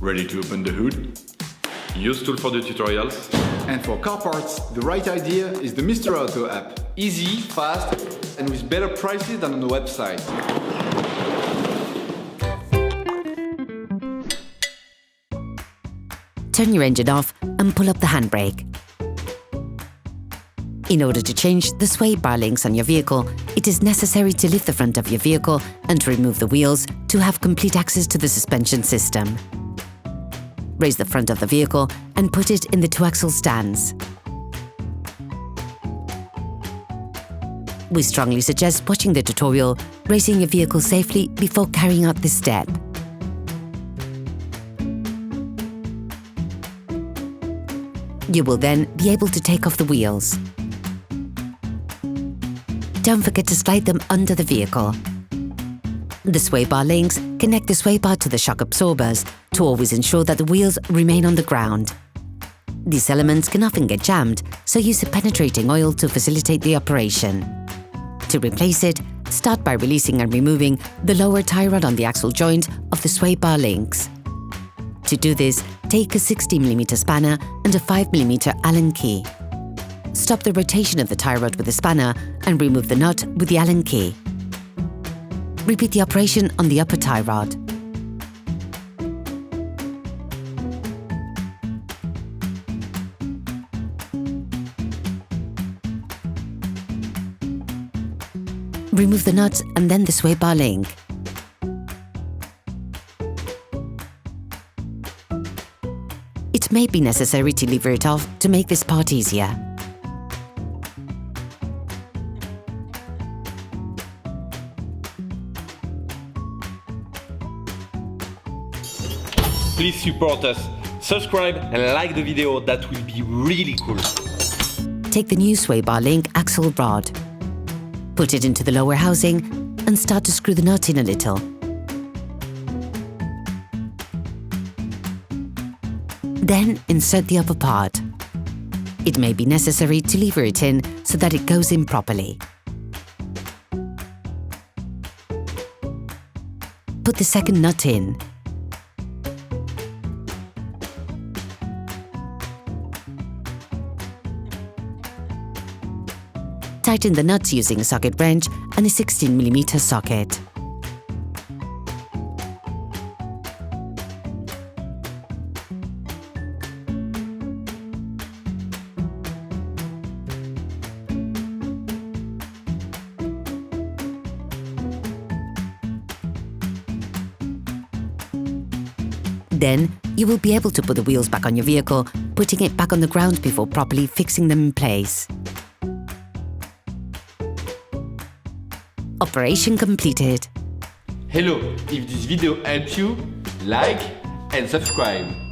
Ready to open the hood? UseTool for the tutorials. And for car parts, the right idea is the Mr. Auto app. Easy, fast, and with better prices than on the website. Turn your engine off and pull up the handbrake. In order to change the sway bar links on your vehicle, it is necessary to lift the front of your vehicle and to remove the wheels to have complete access to the suspension system. Raise the front of the vehicle and put it in the two-axle stands. We strongly suggest watching the tutorial, raising your vehicle safely before carrying out this step. You will then be able to take off the wheels. Don't forget to slide them under the vehicle. The sway bar links connect the sway bar to the shock absorbers to always ensure that the wheels remain on the ground. These elements can often get jammed, so use a penetrating oil to facilitate the operation. To replace it, start by releasing and removing the lower tie rod on the axle joint of the sway bar links. To do this, take a 60mm spanner and a 5mm Allen key. Stop the rotation of the tie rod with the spanner and remove the nut with the Allen key. Repeat the operation on the upper tie rod. Remove the nut and then the sway bar link. It may be necessary to lever it off to make this part easier. Please support us, subscribe and like the video, that will be really cool. Take the new sway bar link axle rod. Put it into the lower housing and start to screw the nut in a little. Then insert the upper part. It may be necessary to lever it in so that it goes in properly. Put the second nut in. Tighten the nuts using a socket wrench and a 16mm socket. Then, you will be able to put the wheels back on your vehicle, putting it back on the ground before properly fixing them in place. Operation completed. Hello, if this video helped you, like and subscribe.